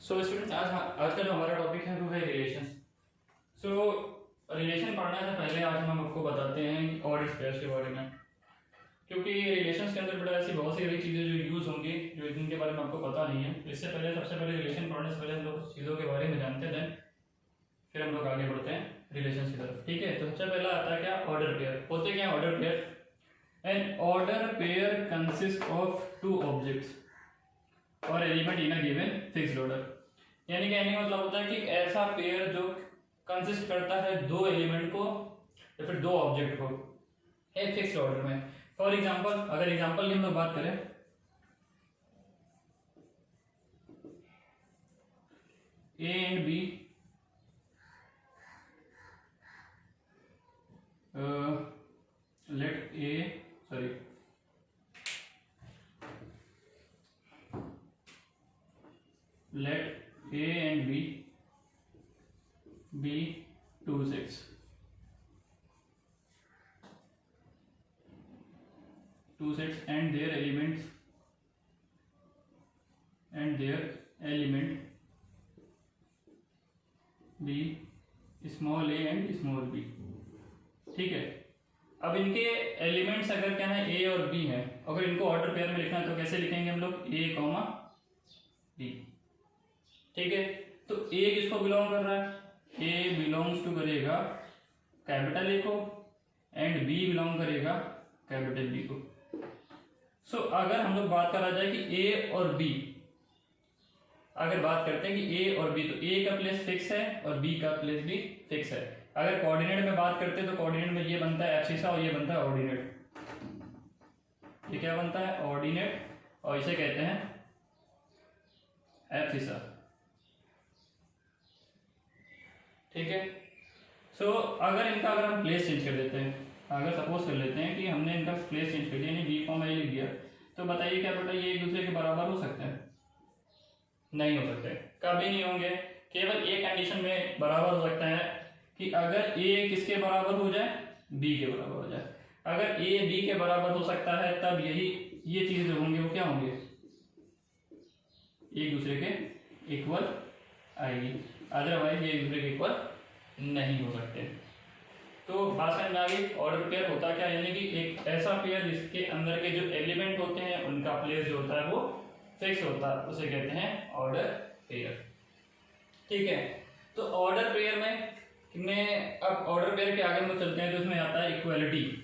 So students आज का जो हमारा टॉपिक है वो है रिलेशन। सो रिलेशन पढ़ने से पहले आज हम आपको बताते हैं ऑर्डर पेयर्स के बारे में, क्योंकि रिलेशंस के अंदर बड़ा ऐसी बहुत सी चीज़ें जो यूज़ होंगी जो जिनके बारे में आपको पता नहीं है। इससे पहले सबसे पहले रिलेशन पढ़ने से पहले हम लोग चीज़ों के बारे में जानते हैं, देन फिर हम लोग आगे बढ़ते हैं रिलेशन की तरफ। ठीक है, तो सबसे पहला आता है क्या, ऑर्डर पेयर। होते क्या order pair? An order pair consist of two objects और element in a given fixed order. यानी कहने का मतलब होता है कि ऐसा पेयर जो कंसिस्ट करता है दो एलिमेंट को या फिर दो ऑब्जेक्ट को एक फिक्स्ड ऑर्डर में। फॉर एग्जांपल, अगर एग्जांपल की हम लोग बात करें, A and B let A and B be two sets. Two sets and their element be small a and small b. ठीक है, अब इनके एलिमेंट्स अगर क्या है ए और बी है, अगर इनको ऑर्डर पेयर में लिखना है तो कैसे लिखेंगे हम लोग, ए कॉमा बी। ठीक है, तो ए किसको बिलोंग कर रहा है, ए बिलोंग्स टू करेगा कैपिटल ए को एंड बी बिलोंग करेगा कैपिटल बी को। सो अगर हम लोग बात करा जाए कि ए और बी, अगर बात करते हैं कि ए और बी, तो ए का प्लेस फिक्स है और बी का प्लेस भी फिक्स है। अगर कोऑर्डिनेट में बात करते हैं तो कोऑर्डिनेट में ये बनता है एब्सिसा और ये बनता है ऑर्डिनेट। ये क्या बनता है, ऑर्डिनेट, और इसे कहते हैं एब्सिसा। ठीक है, सो अगर हम प्लेस चेंज कर देते हैं, अगर सपोज कर लेते हैं कि हमने इनका प्लेस चेंज कर दिया, यानी बी फॉर्म ए लिख दिया, तो बताइए क्या बेटा ये एक दूसरे के बराबर हो सकते हैं? नहीं हो सकते, कभी नहीं होंगे। केवल एक कंडीशन में बराबर हो सकता है कि अगर ए किसके बराबर हो जाए, बी के बराबर हो जाए। अगर ए बी के बराबर हो सकता है तब ये चीजें जो होंगे वो क्या होंगे, एक दूसरे के इक्वल आएगी, अदरवाइज ये एक दूसरे के इक्वल नहीं हो सकते। तो बात समझ में आ गई। ऑर्डर पेयर होता क्या, यानी कि एक ऐसा पेयर जिसके अंदर के जो एलिमेंट होते हैं उनका प्लेस जो होता है वो फिक्स होता है, उसे कहते हैं ऑर्डर पेयर। ठीक है, तो ऑर्डर पेयर में अब ऑर्डर पेयर के आगे हम चलते हैं तो उसमें आता है इक्वालिटी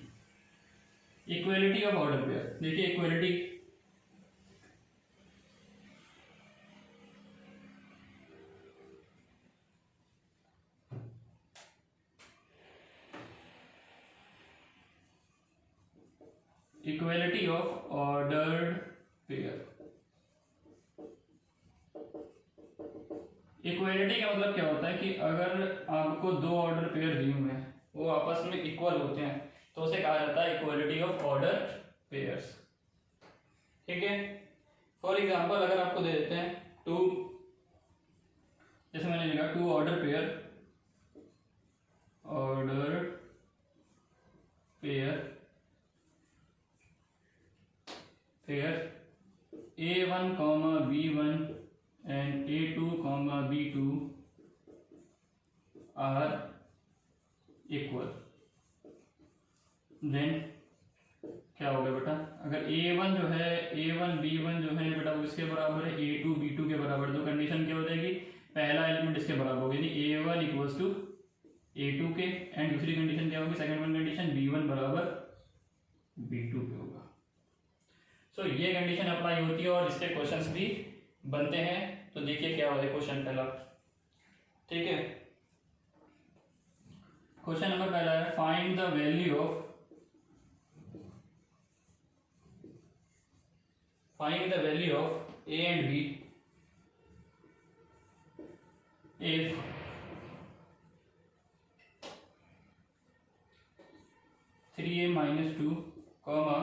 ऑफ ऑर्डर पेयर। देखिए equality of ordered pair. Equality का मतलब क्या होता है कि अगर आपको दो ऑर्डर पेयर दिए हुए हैं वो आपस में इक्वल होते हैं तो उसे कहा जाता है इक्वालिटी ऑफ ऑर्डर पेयर्स। ठीक है, फॉर एग्जांपल अगर आपको दे देते हैं टू, जैसे मैंने लिखा two order pair A1 comma B1 and A2 comma B2 are equal, then क्या होगा बेटा, अगर A1 जो है A1 B1 जो है बेटा वो इसके बराबर है, A2 B2 के बराबर, तो कंडीशन क्या हो जाएगी, पहला एलिमेंट इसके बराबर होगा यानी A1 इक्वल्स टू A2 के, एंड दूसरी कंडीशन क्या होगी, सेकंड वन कंडीशन B1 बराबर B2 के होगा। सो ये कंडीशन अप्लाई होती है और इसके क्वेश्चंस भी बनते हैं। तो देखिए क्या होगा क्वेश्चन पहला। ठीक है, क्वेश्चन नंबर पहला है find the value of A and B if three A minus two comma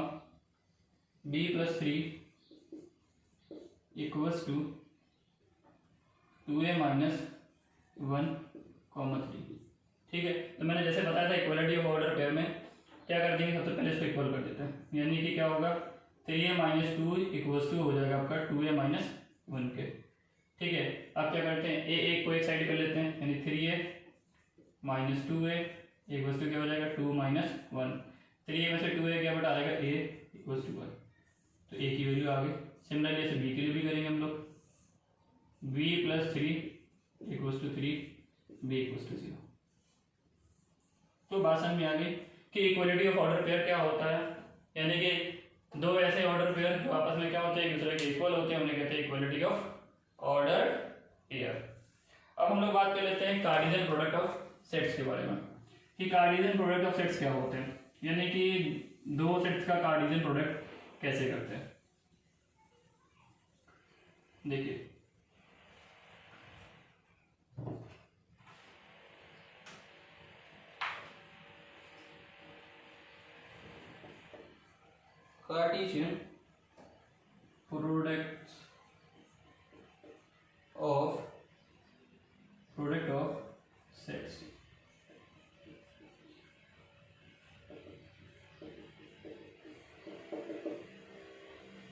b plus 3 equals to 2a minus 1 comma 3। ठीक है, तो मैंने जैसे बताया था इक्वालिटी ऑफ ऑर्डर पेयर में क्या कर देंगे, सबसे पहले इसको इक्वल कर देते हैं, यानी कि क्या होगा 3a माइनस 2 इक्वल्स टू हो जाएगा आपका 2a माइनस 1 के। ठीक है, अब क्या करते हैं, ए एक को एक साइड कर लेते हैं, यानी 3a माइनस 2a एक वस्तु क्या हो जाएगा 2 माइनस 1, 3a में से 2a क्या बटा आ जाएगा a इक्वल टू 1, तो a की वैल्यू आ गई। सिमिलरली ऐसे b के लिए भी करेंगे हम लोग, b plus 3 equal to 3 b equal to 0। तो बात समझ में आ गई कि इक्वलिटी ऑफ ऑर्डर पेयर क्या होता है, यानी कि दो ऐसे ऑर्डर पेयर जो आपस में क्या होते हैं एक दूसरे के इक्वल होते हैं, उन्हें कहते हैं इक्वलिटी ऑफ ऑर्डर पेयर। अब हम लोग बात कर लेते हैं कार्टेशियन प्रोडक्ट ऑफ सेट्स के बारे में, कि कार्टेशियन प्रोडक्ट ऑफ सेट्स क्या होते हैं, यानी कि दो सेट्स का कार्टेशियन प्रोडक्ट कैसे करते हैं। देखिए कार्टेशियन प्रोडक्ट ऑफ सेट्स,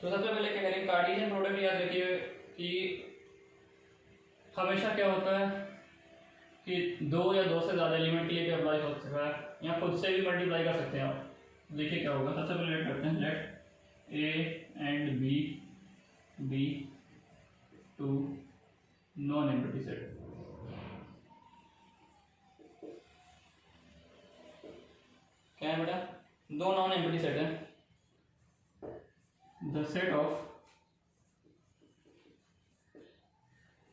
तो सबसे पहले क्या करेंगे, कार्टेशियन प्रोडक्ट याद रखिए कि हमेशा क्या होता है कि दो या दो से ज़्यादा एलिमेंट के लिए क्या अप्लाई हो सकता है, या खुद से भी मल्टीप्लाई कर सकते हैं आप। देखिए क्या होगा, सबसे पहले लेट करते हैं, let A and B two non empty set. क्या है बेटा, दो नॉन एम्प्टी सेट है,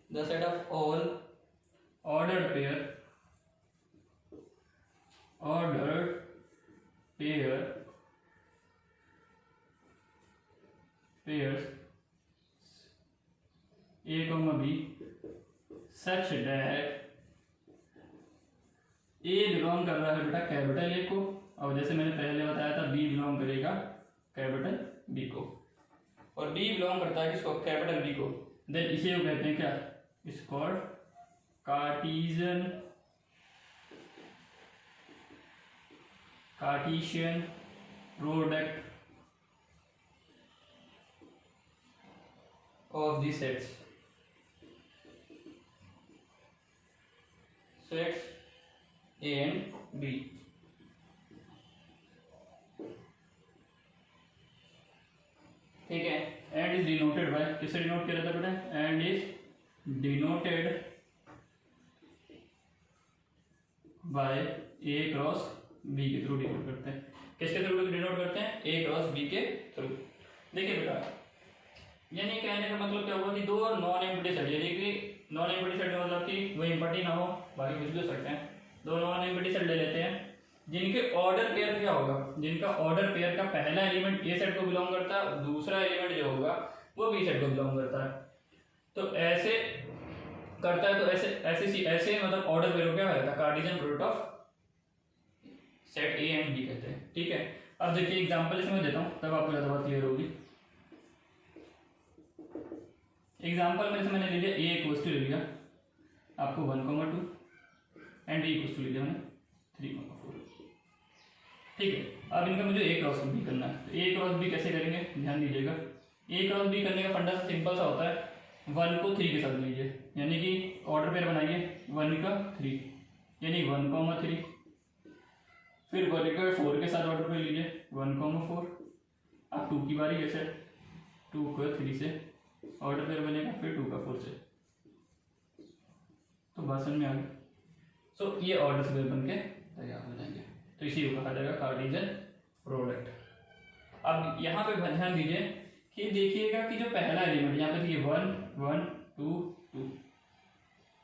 the set of all ordered pairs a comma b such that a belong कर रहा है बेटा कैपिटल ए को, और जैसे मैंने पहले बताया था b बिलोंग करेगा कैपिटल b को, और b बिलोंग करता है किसको, कैपिटल b को। देन इसे वो कहते हैं क्या, इस called Cartesian product of the sets A and B। ठीक है, एंड इज डिनोटेड बाय, किससे डिनोट किया जाता है बेटा, and is denoted by A cross B के थ्रू डिनोट करते हैं। किसके थ्रू डिनोट करते हैं, ए क्रॉस बी के थ्रू। देखिए बेटा, यानी कहने का मतलब क्या होगा कि दो नॉन एम्प्टी सेट, यानी कि नॉन एम्प्टी सेट मतलब कि वो एम्प्टी ना हो, बाकी कुछ भी हो सकते हैं, दो नॉन एम्प्टी सेट ले लेते हैं जिनके ऑर्डर पेयर क्या होगा, जिनका ऑर्डर पेयर का पहला एलिमेंट ए सेट को बिलोंग करता है, दूसरा एलिमेंट जो होगा वो बी सेट को बिलोंग करता है। तो ऐसे करता है, तो ऐसे मतलब ऑर्डर पेयर को क्या कहता है, Cartesian product of set A and B कहते हैं। ठीक है, अब देखिए एग्जांपल इसमें देता हूँ, तब आपको ज़्यादा बात क्लियर होगी। एग्जांपल में से मैंने ले लिया ए इक्वल्स टू ले लिया आपको 1,2 एंड बी इक्वल्स टू ले लिया मैंने 3,4। ठीक है, अब इनका मुझे ए क्रॉस बी करना है, तो ए क्रॉस बी कैसे करेंगे, ध्यान दीजिएगा। ए क्रॉस बी करने का फंडा सिंपल सा होता है, 1 को 3 के साथ लीजिए, यानी कि ऑर्डर पेयर बनाइए 1 का 3, यानी 1,3, फिर 1 का 4 के साथ ऑर्डर पेयर लीजिए 1,4। अब 2 की बारी, जैसे 2 का 3 से ऑर्डर पेयर बनेगा, फिर 2 का 4 से। तो बात समझ में आ गई। सो ये ऑर्डर पेयर बन के तैयार हो जाएंगे, तो इसी को कहा जाएगा कार्टेशियन प्रोडक्ट। अब यहाँ पे ध्यान दीजिए कि देखिएगा कि जो पहला एलिमेंट यहाँ पे देखिए 1 1 2 2,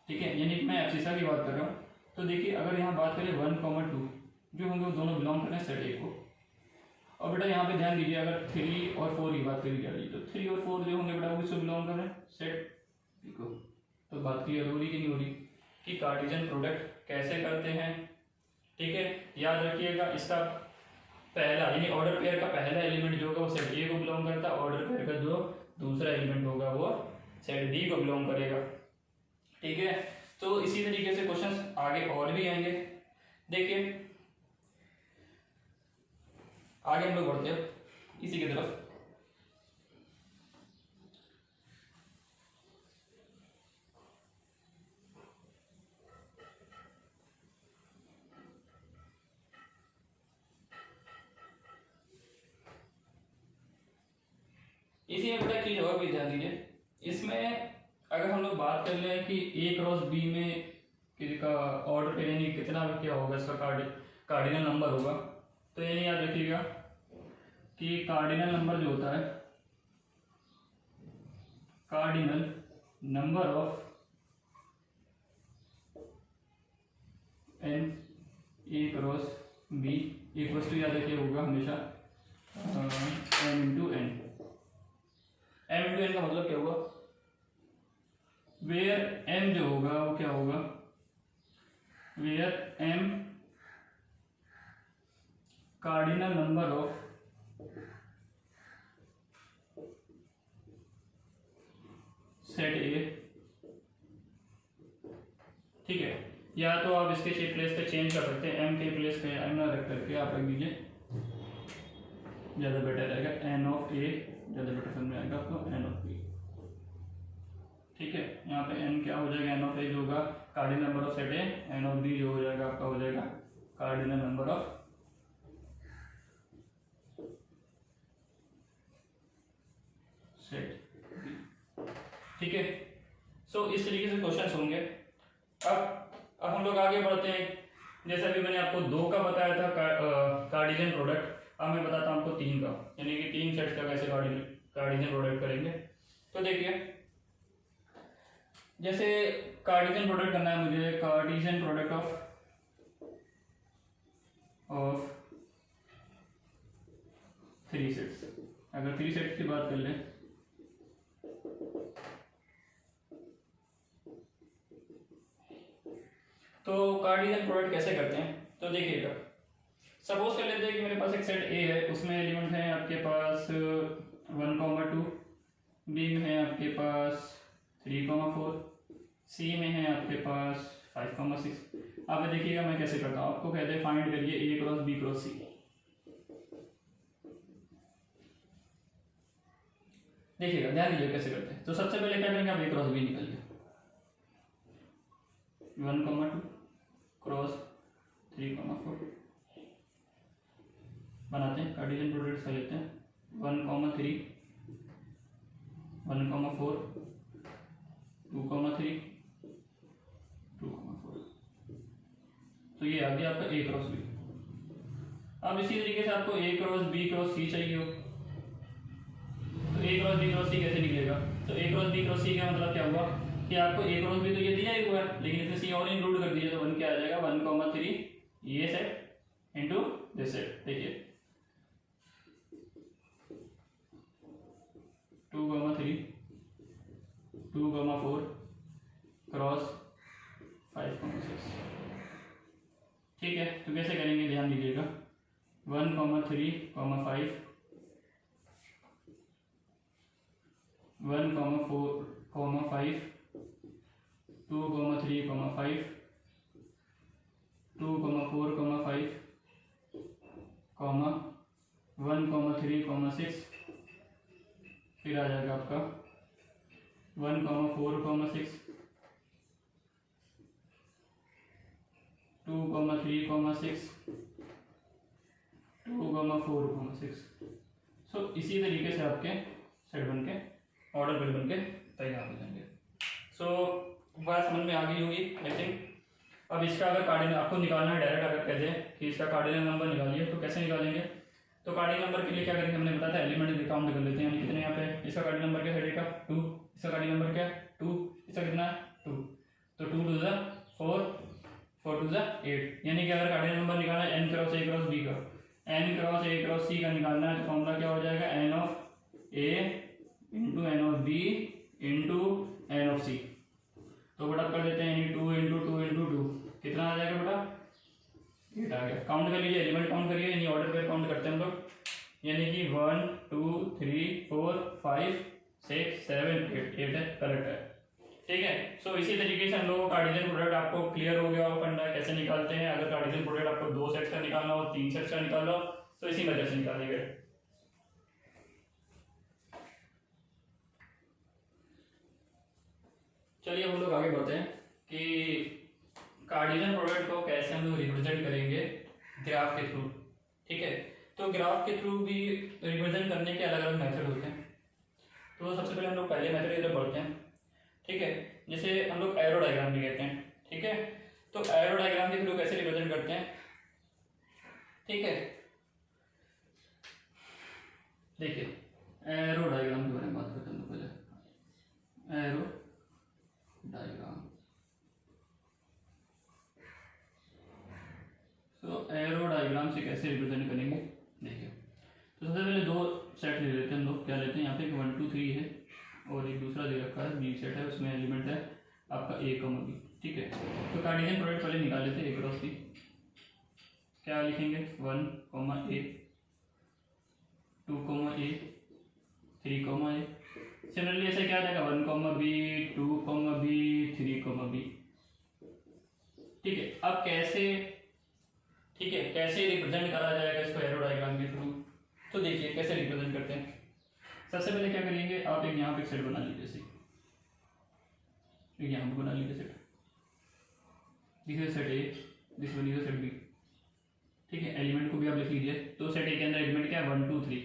ठीक है, यानी कि मैं एब्सिसा की बात कर रहा हूँ। तो देखिए अगर यहाँ बात करें 1,2 जो होंगे वो दोनों बिलोंग कर रहे हैं सेट ए को, और बेटा यहाँ पे ध्यान दीजिए अगर 3 और 4 की बात करी जा रही है, तो 3 और 4 जो होंगे बेटा वो किसको बिलोंग कर रहे हैं, सेट बी को। तो बात क्लियर हो रही कि नहीं हो रही कि कार्टेशियन प्रोडक्ट कैसे करते हैं। ठीक है, याद रखिएगा इसका पहला यानी ऑर्डर पेयर का पहला एलिमेंट जो होगा वो सेट ए को बिलोंग करता है, ऑर्डर पेयर का जो दूसरा एलिमेंट होगा वो सेट बी को बिलोंग करेगा। ठीक है, तो इसी तरीके से क्वेश्चंस आगे और भी आएंगे। देखिए आगे हम लोग बढ़ते हैं इसी की तरफ। चीज़ और भी ध्यान दीजिए, इसमें अगर हम लोग बात कर लें कि A क्रॉस B में किसी का ऑर्डर यानी कितना क्या होगा, इसका कार्डिनल नंबर होगा, तो यानी याद रखिएगा कि कार्डिनल नंबर जो होता है, cardinal number of n A cross B equals to याद रखिए होगा हमेशा m into n. m into n का मतलब क्या होगा, वेयर m जो होगा वो क्या होगा, where m cardinal number of set A, ठीक है। या तो आप इसके प्लेस पे चेंज कर सकते हैं, m के प्लेस पे m ना रख करके आप रख दीजिए, ज़्यादा बेटर रहेगा, n ऑफ a ज़्यादा बेटर समझ में आएगा आपको, n ऑफ b, ठीक है। यहाँ पे n क्या हो जाएगा, n ऑफ a जो होगा cardinal number of set A, n of b जो हो जाएगा आपका हो जाएगा cardinal number of set b, ठीक है। सो इस तरीके से क्वेश्चन होंगे। अब हम लोग आगे बढ़ते हैं। जैसा कि मैंने आपको 2 का बताया था कार्डिनल प्रोडक्ट, अब मैं बताता हूँ आपको 3 का, यानी कि 3 सेट्स का कैसे कार्डिनल प्रोडक्ट करेंगे। तो देखिए, जैसे कार्डिनल प्रोडक्ट करना है मुझे, कार्डिनल प्रोडक्ट ऑफ 3 सेट्स। अगर 3 सेट्स की बात कर लें, तो कार्डिनल प्रोडक्ट कैसे करते हैं, तो देखिएगा, सपोज कर लेते हैं कि मेरे पास एक सेट ए है, उसमें एलिमेंट है आपके पास 1,2, बी में है आपके पास 3,4, सी में है आपके पास 5,6। आप देखिएगा मैं कैसे करता हूँ, आपको कहते हैं फाइंड करिए ए क्रॉस बी क्रॉस सी। देखिएगा, ध्यान दीजिए कैसे करते हैं। तो सबसे पहले क्या करेंगे, आप ए क्रॉस बी निकालिए, 1,2 क्रॉस 3,4 बनाते हैं, कार्डिनल प्रोडक्ट कर लेते हैं, 1,3 1,4 2,3 2,4, तो ये आ गया आपका ए क्रॉस बी। अब इसी तरीके से आपको ए क्रॉस बी क्रॉस सी चाहिए हो, तो ए क्रॉस बी क्रॉस सी कैसे निकलेगा, तो ए क्रॉस बी क्रॉस सी का मतलब क्या हुआ कि आपको ए क्रॉस बी तो ये दिया ही हुआ है, लेकिन इसमें सी और इंक्लूड कर दिया, तो 1 क्या आ जाएगा, 1,3 ये सेट इंटू दिस सेट। देखिए 2,3 2,4 क्रॉस 5,6, ठीक है। तो कैसे करेंगे, ध्यान दीजिएगा, 1,3,5 1,4,5 2,3,5 2,4,5 1,3,6, फिर आ जाएगा आपका 1,4,6 2,3,6 2,4,6। सो इसी तरीके से आपके सेट बन के ऑर्डर बिल बन के तैयार हो जाएंगे। सो बात समझ में आ गई होगी आई थिंक। अब इसका अगर कार्डिनल आपको निकालना है, डायरेक्ट अगर कह दें कि इसका कार्डिनल नंबर निकालिए, तो कैसे निकालेंगे, तो कार्डिनल नंबर के लिए क्या करेंगे, हमने बताया था एलिमेंट काउंट कर लेते हैं, यानी कितने यहाँ पे, इसका कार्डिनल नंबर क्या है, का 2, इसका कार्डिनल नंबर क्या है 2, इसका कितना है 2, तो 2 2 जा 4 4 2 जा 8, यानी कि अगर कार्डिनल नंबर निकालना है n cross a cross b का, n cross a cross c का निकालना है, तो फॉर्मूला क्या हो जाएगा, n of a into n of b into n of c। तो बड़ा कर देते हैं, यानी 2 इंटू 2 इंटू 2 कितना आ जाएगा बेटा, 8 आ गया। काउंट कर लीजिए, एलिमेंट काउंट करिए, यानी ऑर्डर पे काउंट करते हैं हम लोग, यानी कि 1 2 3 4 5 6 7 8 है, करेक्ट है, ठीक है। सो इसी तरीके से हम लोग कार्डिनल प्रोडक्ट आपको क्लियर हो गया हो फंडा कैसे निकालते हैं। अगर कार्डिनल प्रोडक्ट आपको 2 सेट्स का निकालना हो, 3 सेट्स का निकालना हो, तो इसी मेथड से निकालिएगा। चलिए हम लोग आगे बढ़ते हैं कि कार्डिनल प्रोडक्ट को कैसे हम लोग रिप्रेजेंट करेंगे ग्राफ के थ्रू, ठीक है। तो ग्राफ के थ्रू भी रिप्रेजेंट करने के अलग अलग मेथड होते हैं। तो सबसे पहले हम लोग पहले मेथड की तरफ बढ़ते हैं, ठीक है, जिसे हम लोग एरो डायग्राम भी कहते हैं, ठीक है। तो एरो डायग्राम के थ्रू कैसे रिप्रेजेंट करते हैं, ठीक है। देखिए एरो डायग्राम के बारे में बात करते हैं तो पहले एरो डायग्राम। तो एरो डायग्राम से कैसे रिप्रेजेंट करेंगे, देखिए तो सबसे पहले दो सेट ले लेते हैं हम लोग। क्या लेते हैं, यहाँ पे 1 2 3 है और एक दूसरा दे रखा है बी सेट है, उसमें एलिमेंट है आपका ए कॉमा बी, ठीक है। तो कार्टेशियन प्रोडक्ट पहले निकाल लेते हैं, ए क्रॉस बी। क्या लिखेंगे, 1 ए 2 ए 3 ए। सिमिलरली ऐसे क्या आ जाएगा, 1 बी 2 बी 3 बी, ठीक है। अब कैसे, ठीक है, कैसे रिप्रेजेंट करा जाएगा इसको एरो डायग्राम के थ्रू, तो देखिए कैसे रिप्रेजेंट करते हैं। सबसे पहले क्या करेंगे, आप एक यहाँ पे सेट बना लीजिए, जैसे यहाँ पे बना लीजिए set, this is set A, this one is set B, ठीक है। एलिमेंट को भी आप लिख लीजिए। तो सेट ए के अंदर एलिमेंट क्या है, 1 2 3,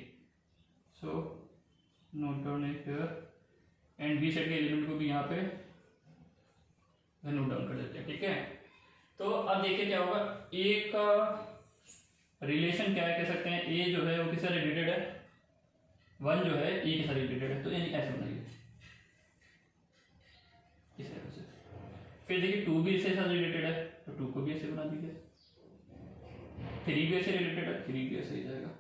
so note down it here, and B set के एलिमेंट को भी यहाँ पे नोट डाउन कर देते हैं, ठीक है। तो अब देखिए क्या होगा, ए का रिलेशन क्या है, कह सकते हैं ए जो है वो किससे रिलेटेड है, 1 जो है ए के साथ रिलेटेड है, तो यानी ऐसे बनाइए इस तरह से। फिर देखिए 2 भी इसके साथ रिलेटेड है, तो 2 को भी ऐसे बना दीजिए। 3 भी ऐसे रिलेटेड है, 3 भी ऐसे ही जाएगा,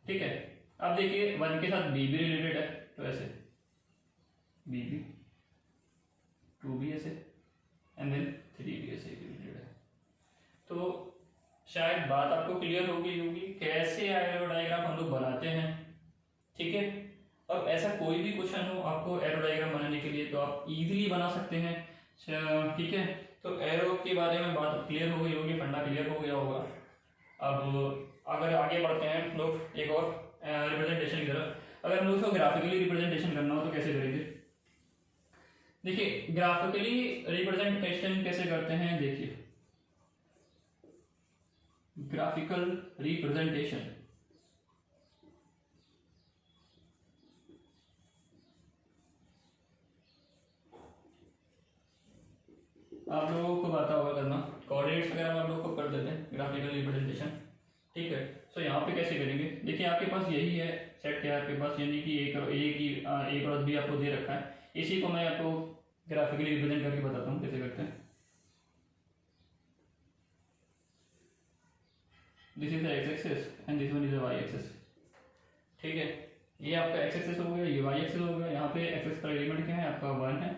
ठीक है। अब देखिए 1 के साथ बी भी रिलेटेड है, तो ऐसे बी भी, 2 भी ऐसे, एंड देन 3 भी ऐसे रिलेटेड है। तो शायद बात आपको क्लियर होगी कैसे एरो डायग्राम हम लोग बनाते हैं, ठीक है। अब ऐसा कोई भी क्वेश्चन हो आपको एरो डायग्राम बनाने के लिए, तो आप इजीली बना सकते हैं, ठीक है। तो एरो के बारे में बात क्लियर हो गई होगी, फंडा क्लियर हो गया होगा। अब अगर आगे बढ़ते हैं लोग एक और रिप्रेजेंटेशन की तरफ। अगर हम लोग उसको ग्राफिकली रिप्रेजेंटेशन करना हो तो कैसे करेंगे, देखिए ग्राफिकली रिप्रेजेंटेशन कैसे करते हैं, देखिए ग्राफिकल रिप्रेजेंटेशन, आप लोगों को पता होगा करना, कोऑर्डिनेट्स वगैरह आप लोगों को कर देते हैं ग्राफिकल रिप्रेजेंटेशन, ठीक है। सो यहाँ पे कैसे करेंगे, देखिए आपके पास यही है सेट, क्या है आपके पास, यानी कि ए क्रॉस बी आपको दे रखा है। इसी को मैं आपको ग्राफिकली रिप्रेजेंट करके बताता हूँ कैसे करते हैं। This is the X axis and this one is the Y axis, ठीक है। ये आपका एक्स एक्सिस हो गया, ये वाई एक्सिस हो गया। यहाँ पे एक्स एक्सिस का एलिमेंट क्या है आपका, 1 है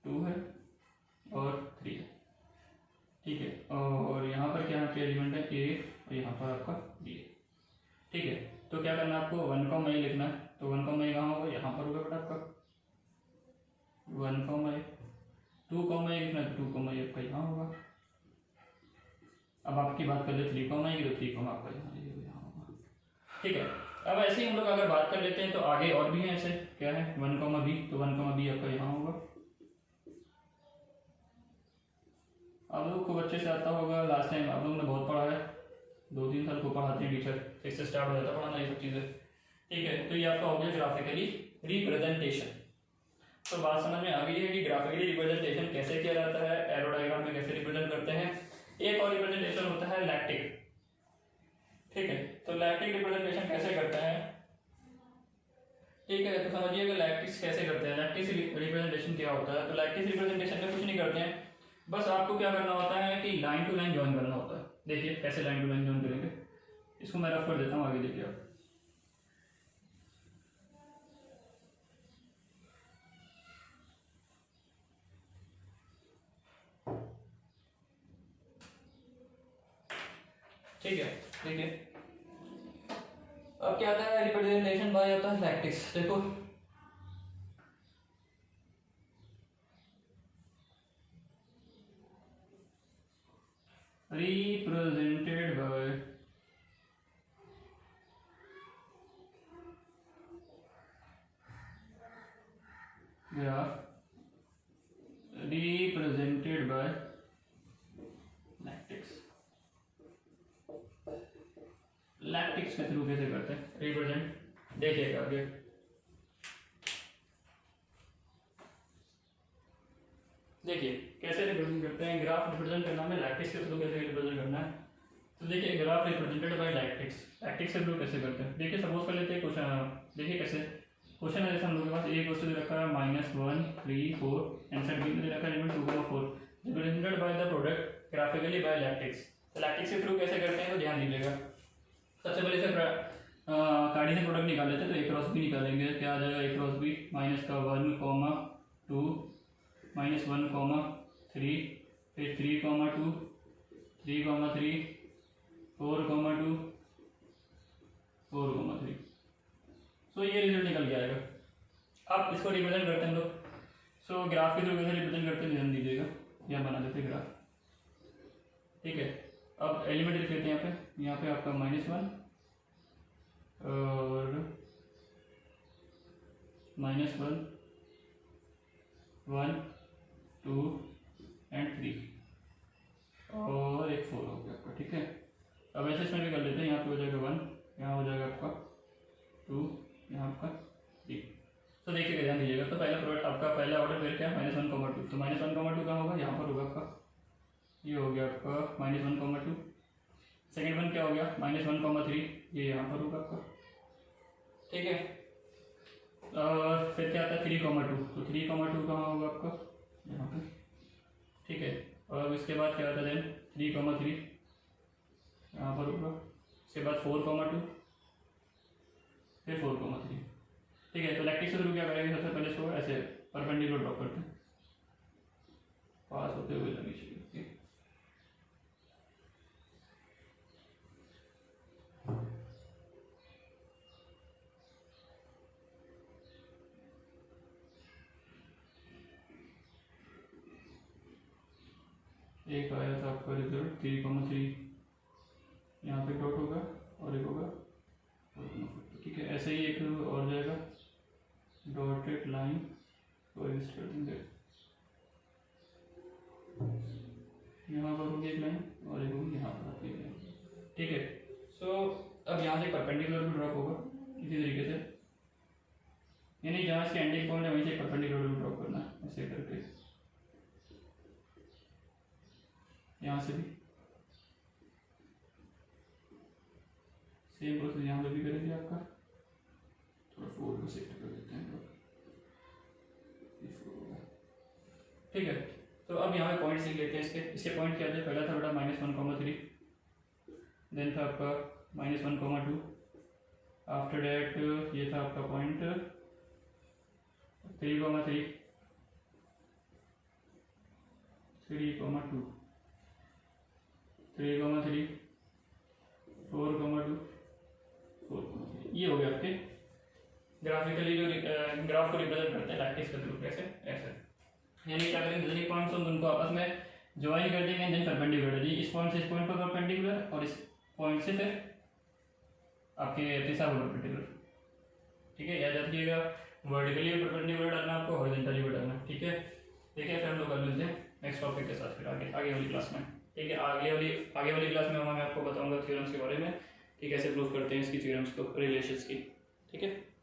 2 है और 3 है, ठीक है। और यहाँ पर क्या आपके एलिमेंट है ए, और यहाँ पर आपका बी है, ठीक है। तो क्या करना है आपको, 1 ए लिखना है, तो 1 ए कहाँ होगा, यहाँ पर होगा बेटा आपका 1 ए। 2 ए लिखना है, तो 2 ए आपका यहाँ होगा। अब आपकी बात कर ले 3 ए की, तो 3 आपका यहाँ होगा, ठीक है। अब ऐसे ही हम लोग अगर बात कर लेते हैं तो आगे और भी है ऐसे, क्या है 1 बी, तो 1 बी आपका यहाँ होगा। आप लोग को बच्चे से आता होगा, लास्ट टाइम आप लोगों ने बहुत पढ़ा है, 2-3 साल को पढ़ाते हैं टीचर, इससे स्टार्ट हो जाता है पढ़ाना ये सब चीज़ें, ठीक है। तो ये आपका हो गया ग्राफिकली रिप्रेजेंटेशन। तो बात समझ में आ गई है कि ग्राफिकली रिप्रेजेंटेशन कैसे किया जाता है, एरो डायग्राम में कैसे रिप्रेजेंट करते हैं। एक और रिप्रेजेंटेशन होता है लैक्टिक, ठीक है। तो लैक्टिक रिप्रेजेंटेशन कैसे करते हैं, ठीक है। तो समझिए कि लैक्टिक्स कैसे करते हैं, लैक्टिक्स रिप्रेजेंटेशन क्या होता है। तो लैक्टिक्स रिप्रेजेंटेशन में कुछ नहीं करते हैं, बस आपको क्या करना होता है कि लाइन टू लाइन ज्वाइन करना होता है। देखिए कैसे लाइन टू लाइन ज्वाइन करेंगे, इसको मैं रफ कर देता हूँ, आगे देखिए आप। ठीक है, देखिए अब क्या आता है रिप्रेजेंटेशन बाय होता है लैक्टिक्स। देखो represented by graph represented by लैक्टिक्स। लैक्टिक्स के थ्रू कैसे करते हैं रिप्रेजेंट, देखिएगा आगे। देखिए कैसे रिप्रेजेंट करते हैं, ग्राफ रिप्रेजेंट करना है लैक्टिक्स के थ्रू कैसे रिप्रेजेंट करना है। तो देखिए ग्राफ रिप्रेजेंटेड बाय लैक्टिक्स, लैक्टिक्स के थ्रू कैसे करते हैं। देखिए सपोज कर लेते हैं क्वेश्चन, देखिए कैसे क्वेश्चन है, जैसे हम लोग के पास एक क्वेश्चन दे रखा है -1 3 4 आंसर बी में दे रखा है limit 2,4 represented by the product graphically by lattice. तो लैक्टिक्स के थ्रू कैसे करते हैं तो ध्यान दीजिएगा। सबसे पहले से कार्डी से प्रोडक्ट निकाल लेते हैं, तो ए क्रॉस बी निकालेंगे, क्या आ जाएगा ए क्रॉस बी -1, 2 -1, 3 फिर 3, 2 3, 3 4, 2 4, 3। सो ये रिजल्ट निकल के आएगा। अब इसको रिप्रेजेंट करते हैं हम लोग। सो ग्राफ के थ्रू कैसे रिप्रेजेंट करते हैं ध्यान दीजिएगा, यहाँ बना देते हैं ग्राफ, ठीक है। अब एलिमेंट लिख लेते हैं यहाँ पे आपका -1 और -1 1 2 एंड 3 और एक 4 हो गया आपका, ठीक है। अब ऐसे इसमें भी कर लेते हैं, यहाँ पे हो जाएगा 1, यहाँ हो जाएगा आपका 2, यहाँ आपका 3। तो देखिए ध्यान दीजिएगा। तो पहला प्रोडक्ट आपका पहला ऑर्डर फिर क्या है -1, 2, तो -1, 2 कहाँ होगा, यहाँ पर होगा आपका, ये हो गया आपका -1, 2। सेकेंड वन क्या हो गया -1, 3, ये यहाँ पर होगा आपका, ठीक है। और फिर क्या आता है 3, 2, तो 3, 2 कहाँ होगा आपका, यहाँ पे, ठीक है। और इसके बाद क्या आता है देन 3, 3 यहाँ पर होगा, उसके बाद 4, 2 फिर 4, 3, ठीक है। तो लैक्टिक्स के थ्रू क्या करेंगे, सबसे पहले इसको ऐसे परपेंडिकुलर ड्रॉ करते हैं, पास होते हुए लगी चाहिए, एक आया था आपका रिजल्ट 3, 3 यहाँ पे डॉट होगा और एक होगा, ठीक है। ऐसे ही एक और जाएगा डॉटेड लाइन को एग्जिस्ट कर देंगे, यहाँ पर होगी एक लाइन और एक होगी यहाँ पर आपकी लाइन, ठीक है। सो अब यहाँ से परपेंडिकुलर भी ड्रॉप होगा इसी तरीके से, यानी जहाँ इसके एंडिंग पॉइंट है वहीं से परपेंडिकुलर भी ड्रॉप करना है, ऐसे करके यहाँ से भी सेम प्रोसेस यहाँ पे भी करेंगे आपका। थोड़ा 4 को शिफ्ट कर देते हैं, ठीक है। तो अब यहाँ पे पॉइंट सीख लेते हैं इसके पॉइंट क्या थे। पहला था बेटा -1, 3, देन था आपका -1, 2, आफ्टर डैट ये था आपका पॉइंट 3, 3, 3, 2, 3, 3, 4, 2, 4, 3। ये हो गया आपके ग्राफिकली जो ग्राफ को रिप्रेजेंट करते हैं लैक्टिक्स के थ्रू, कैसे ऐसे, यानी क्या करेंगे दोनों पॉइंट्स हम उनको आपस में ज्वाइन कर देंगे, देन परपेंडिकुलर, इस पॉइंट से इस पॉइंट पर परपेंडिकुलर और इस पॉइंट से फिर आपके तीसरा परपेंडिकुलर, ठीक है। याद रखिएगा वर्टिकली परपेंडिकुलर डालना आपको, हॉरिजॉन्टली भी डालना, ठीक है। देखिए फिर हम लोग कर मिलते हैं नेक्स्ट टॉपिक के साथ फिर आगे वाली क्लास में, ठीक है। आगे वाली क्लास में मैं आपको बताऊंगा थ्योरम्स के बारे में कि कैसे प्रूव करते हैं इसकी थ्योरम्स को, रिलेशंस की, ठीक है।